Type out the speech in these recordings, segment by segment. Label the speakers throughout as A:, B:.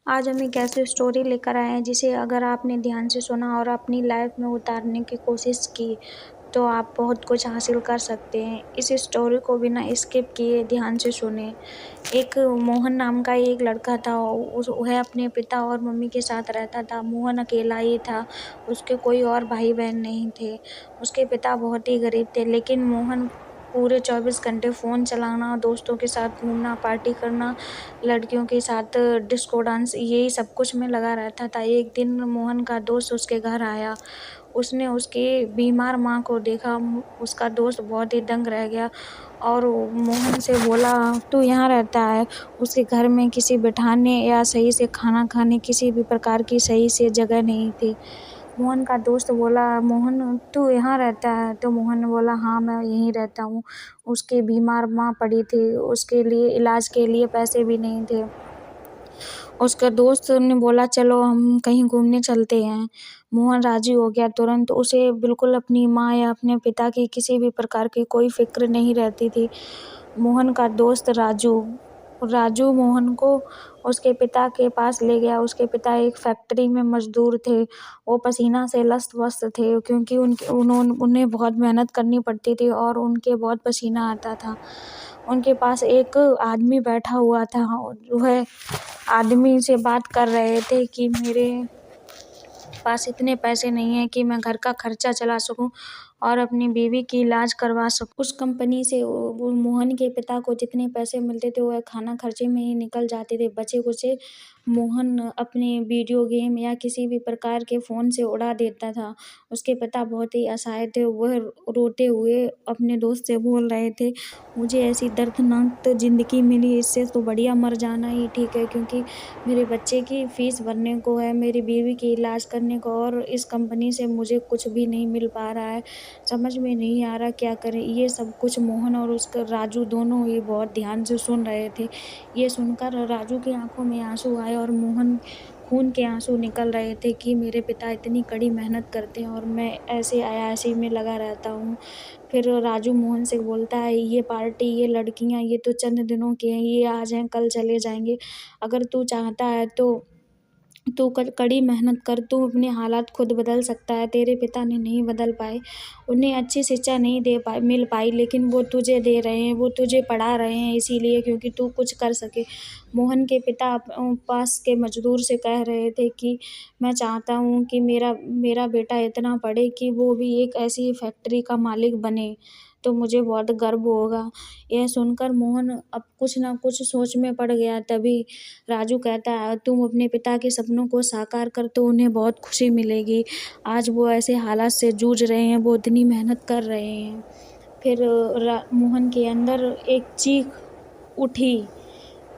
A: आज हम एक ऐसी स्टोरी लेकर आए हैं जिसे अगर आपने ध्यान से सुना और अपनी लाइफ में उतारने की कोशिश की तो आप बहुत कुछ हासिल कर सकते हैं। इस स्टोरी को बिना स्किप किए ध्यान से सुनें। एक मोहन नाम का एक लड़का था। वह अपने पिता और मम्मी के साथ रहता था। मोहन अकेला ही था, उसके कोई और भाई बहन नहीं थे। उसके पिता बहुत ही गरीब थे, लेकिन मोहन पूरे 24 घंटे फ़ोन चलाना, दोस्तों के साथ घूमना, पार्टी करना, लड़कियों के साथ डिस्को डांस, यही सब कुछ में लगा रहता था। एक दिन मोहन का दोस्त उसके घर आया। उसने उसकी बीमार माँ को देखा। उसका दोस्त बहुत ही दंग रह गया और मोहन से बोला, "तू यहाँ रहता है?" उसके घर में किसी बिठाने या सही से खाना खाने किसी भी प्रकार की सही से जगह नहीं थी। मोहन का दोस्त बोला, "मोहन, तू यहाँ रहता है?" तो मोहन ने बोला, "हाँ, मैं यहीं रहता हूँ।" उसकी बीमार माँ पड़ी थी, उसके लिए इलाज के लिए पैसे भी नहीं थे। उसके दोस्त ने बोला, "चलो हम कहीं घूमने चलते हैं।" मोहन राज़ी हो गया तुरंत। उसे बिल्कुल अपनी माँ या अपने पिता की किसी भी प्रकार की कोई फ़िक्र नहीं रहती थी। मोहन का दोस्त राजू मोहन को उसके पिता के पास ले गया। उसके पिता एक फैक्ट्री में मज़दूर थे। वो पसीना से लत-पत थे क्योंकि उन्हें बहुत मेहनत करनी पड़ती थी और उनके बहुत पसीना आता था। उनके पास एक आदमी बैठा हुआ था। वह आदमी से बात कर रहे थे कि मेरे पास इतने पैसे नहीं हैं कि मैं घर का खर्चा चला सकूं और अपनी बीवी की इलाज करवा सकूं। उस कंपनी से वो मोहन के पिता को जितने पैसे मिलते थे वह खाना खर्चे में ही निकल जाते थे। बचे-कुचे मोहन अपने वीडियो गेम या किसी भी प्रकार के फ़ोन से उड़ा देता था। उसके पिता बहुत ही असहाय थे। वह रोते हुए अपने दोस्त से बोल रहे थे, "मुझे ऐसी दर्दनाक तो ज़िंदगी मिली, इससे तो बढ़िया मर जाना ही ठीक है, क्योंकि मेरे बच्चे की फ़ीस भरने को है, मेरी बीवी की इलाज करने को, और इस कंपनी से मुझे कुछ भी नहीं मिल पा रहा है। समझ में नहीं आ रहा क्या करें।" ये सब कुछ मोहन और उसका राजू दोनों ही बहुत ध्यान से सुन रहे थे। ये सुनकर राजू की आँखों में आँसू आए और मोहन खून के आँसू निकल रहे थे कि मेरे पिता इतनी कड़ी मेहनत करते हैं और मैं ऐसे अय्याशी में लगा रहता हूँ। फिर राजू मोहन से बोलता है, "ये पार्टी, ये लड़कियाँ, ये तो चंद दिनों की हैं, ये आज हैं, कल चले जाएँगे। अगर तू चाहता है तो तू कड़ी मेहनत कर, तू अपने हालात खुद बदल सकता है। तेरे पिता ने नहीं बदल पाए, उन्हें अच्छी शिक्षा नहीं मिल पाई, लेकिन वो तुझे दे रहे हैं, वो तुझे पढ़ा रहे हैं इसीलिए क्योंकि तू कुछ कर सके।" मोहन के पिता पास के मज़दूर से कह रहे थे कि मैं चाहता हूँ कि मेरा मेरा बेटा इतना पढ़े कि वो भी एक ऐसी फैक्ट्री का मालिक बने, तो मुझे बहुत गर्व होगा। यह सुनकर मोहन अब कुछ न कुछ सोच में पड़ गया। तभी राजू कहता है, "तुम अपने पिता के सपनों को साकार कर तो उन्हें बहुत खुशी मिलेगी। आज वो ऐसे हालात से जूझ रहे हैं, वो इतनी मेहनत कर रहे हैं।" फिर मोहन के अंदर एक चीख उठी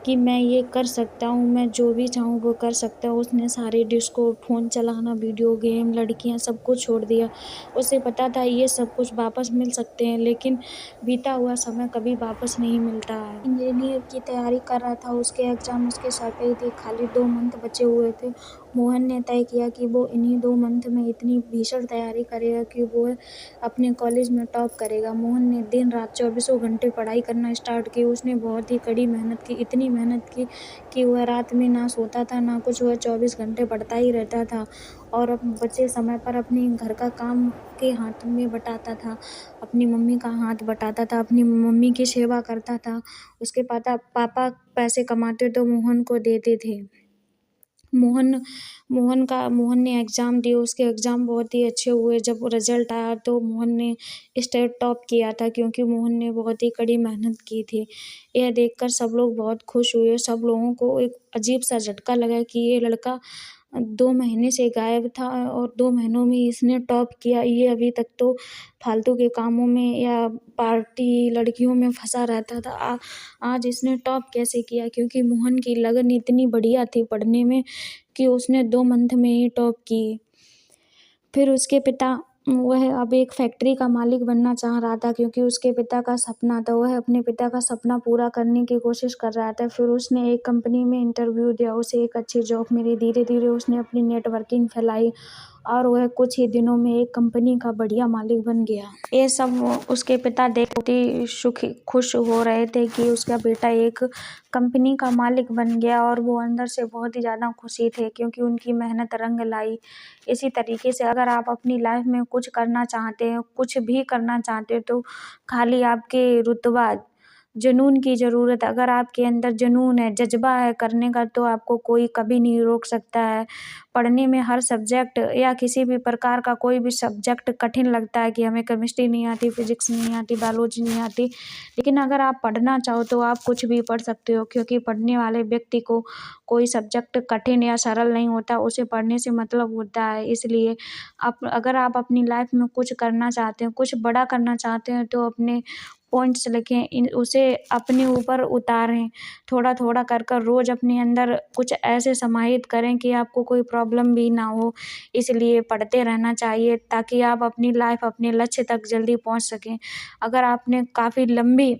A: कि मैं ये कर सकता हूँ, मैं जो भी चाहूँ वो कर सकता हूँ। उसने सारे डिस्को, फ़ोन चलाना, वीडियो गेम, लड़कियाँ सब कुछ छोड़ दिया। उसे पता था ये सब कुछ वापस मिल सकते हैं, लेकिन बीता हुआ समय कभी वापस नहीं मिलता है। इंजीनियर की तैयारी कर रहा था, उसके एग्ज़ाम उसके सर पे ही थे, खाली 2 मंथ बचे हुए थे। मोहन ने तय किया कि वो इन्हीं 2 मंथ में इतनी भीषण तैयारी करेगा कि वो अपने कॉलेज में टॉप करेगा। मोहन ने दिन-रात चौबीसों घंटे पढ़ाई करना स्टार्ट की। उसने बहुत ही कड़ी मेहनत की, इतनी मेहनत की कि वह रात में ना सोता था, ना कुछ। वह 24 घंटे पढ़ता ही रहता था और बचे समय पर अपने घर का काम के हाथ में बँटाता था, अपनी मम्मी का हाथ बँटाता था, अपनी मम्मी की सेवा करता था। उसके पापा पैसे कमाते तो मोहन को देते थे। मोहन मोहन ने एग्ज़ाम दिए, उसके एग्ज़ाम बहुत ही अच्छे हुए। जब रिज़ल्ट आया तो मोहन ने स्टेट टॉप किया था क्योंकि मोहन ने बहुत ही कड़ी मेहनत की थी। यह देखकर सब लोग बहुत खुश हुए। सब लोगों को एक अजीब-सा झटका लगा कि ये लड़का 2 महीने से गायब था और 2 महीनों में इसने टॉप किया। ये अभी तक तो फालतू के कामों में या पार्टी, लड़कियों में फँसा रहता था। आज इसने टॉप कैसे किया? क्योंकि मोहन की लगन इतनी बढ़िया थी पढ़ने में कि उसने 2 मंथ में ही टॉप की। फिर उसके पिता वह अब एक फैक्ट्री का मालिक बनना चाह रहा था क्योंकि उसके पिता का सपना था। वह अपने पिता का सपना पूरा करने की कोशिश कर रहा था। फिर उसने एक कंपनी में इंटरव्यू दिया, उसे एक अच्छी जॉब मिली। धीरे-धीरे उसने अपनी नेटवर्किंग फैलाई और वह कुछ ही दिनों में एक कंपनी का बढ़िया मालिक बन गया। ये सब उसके पिता देखते सुखी खुश हो रहे थे कि उसका बेटा एक कंपनी का मालिक बन गया, और वो अंदर से बहुत ही ज़्यादा खुशी थे क्योंकि उनकी मेहनत रंग लाई। इसी तरीके से अगर आप अपनी लाइफ में कुछ करना चाहते हो, कुछ भी करना चाहते हो, तो खाली आपके रुतबा जुनून की ज़रूरत है। अगर आपके अंदर जुनून है, जज़्बा है करने का, तो आपको कोई कभी नहीं रोक सकता है। पढ़ने में हर सब्जेक्ट या किसी भी प्रकार का कोई भी सब्जेक्ट कठिन लगता है कि हमें केमिस्ट्री नहीं आती, फिज़िक्स नहीं आती, बायोलॉजी नहीं आती, लेकिन अगर आप पढ़ना चाहो तो आप कुछ भी पढ़ सकते हो, क्योंकि पढ़ने वाले व्यक्ति को कोई सब्जेक्ट कठिन या सरल नहीं होता, उसे पढ़ने से मतलब होता है। इसलिए अगर आप अपनी लाइफ में कुछ करना चाहते हो, कुछ बड़ा करना चाहते हो, तो अपने पॉइंट्स लिखें, उसे अपने ऊपर उतारें, थोड़ा-थोड़ा कर कर रोज़ अपने अंदर कुछ ऐसे समाहित करें कि आपको कोई प्रॉब्लम भी ना हो। इसलिए पढ़ते रहना चाहिए ताकि आप अपनी लाइफ, अपने लक्ष्य तक जल्दी पहुँच सकें। अगर आपने काफ़ी लंबी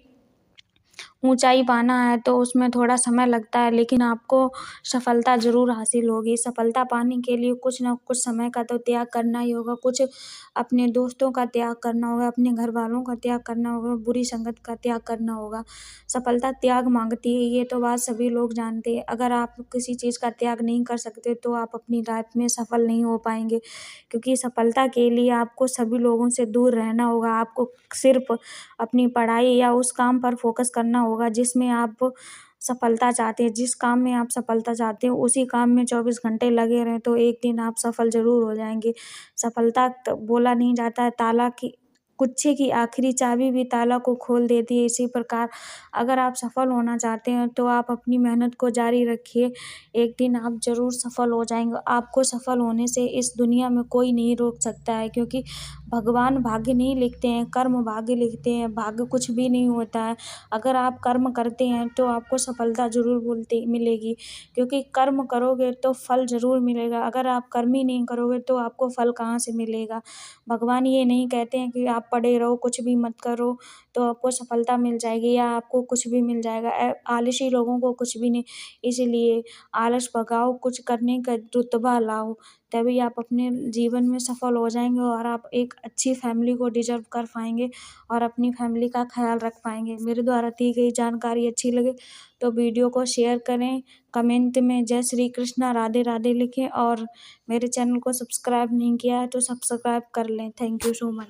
A: ऊँचाई पाना है तो उसमें थोड़ा समय लगता है, लेकिन आपको सफलता ज़रूर हासिल होगी। सफलता पाने के लिए कुछ न कुछ समय का तो त्याग करना ही होगा, कुछ अपने दोस्तों का त्याग करना होगा, अपने घरवालों का त्याग करना होगा, बुरी संगत का त्याग करना होगा। सफलता त्याग माँगती है, ये तो बात सभी लोग जानते हैं। अगर आप किसी चीज़ का त्याग नहीं कर सकते तो आप अपनी लाइफ में सफल नहीं हो पाएँगे, क्योंकि सफलता के लिए आपको सभी लोगों से दूर रहना होगा। आपको सिर्फ़ अपनी पढ़ाई या उस काम पर फ़ोकस करना होगा जिसमें आप सफलता चाहते हैं। जिस काम में आप सफलता चाहते हो, उसी काम में 24 घंटे लगे रहें, तो एक दिन आप सफल ज़रूर हो जाएँगे। सफलता बोला नहीं जाता है ताला की गुच्छे की आखिरी चाबी भी ताला को खोल देती है। इसी प्रकार अगर आप सफल होना चाहते हैं तो आप अपनी मेहनत को जारी रखिए। एक दिन आप ज़रूर सफल हो जाएँगे। आपको सफल होने से इस दुनिया में कोई नहीं रोक सकता है, क्योंकि भगवान भाग्य नहीं लिखते हैं, कर्म भाग्य लिखते हैं। भाग्य कुछ भी नहीं होता है। अगर आप कर्म करते हैं तो आपको सफलता ज़रूर मिलेगी, क्योंकि कर्म करोगे तो फल ज़रूर मिलेगा। अगर आप कर्म ही नहीं करोगे तो आपको फल कहाँ से मिलेगा। भगवान ये नहीं कहते हैं कि आप पड़े रहो, कुछ भी मत करो, तो आपको सफलता मिल जाएगी या आपको कुछ भी मिल जाएगा। आलसी लोगों को कुछ भी नहीं। इसीलिए आलस भगाओ, कुछ करने का रुतबा लाओ, तभी आप अपने जीवन में सफल हो जाएँगे और आप एक अच्छी फैमिली को डिज़र्व कर पाएँगे और अपनी फैमिली का ख़्याल रख पाएँगे। मेरे द्वारा दी गई जानकारी अच्छी लगे तो वीडियो को शेयर करें, कमेंट में जय श्री कृष्णा, राधे राधे लिखें, और मेरे चैनल को सब्सक्राइब नहीं किया है तो सब्सक्राइब कर लें। Thank you so much.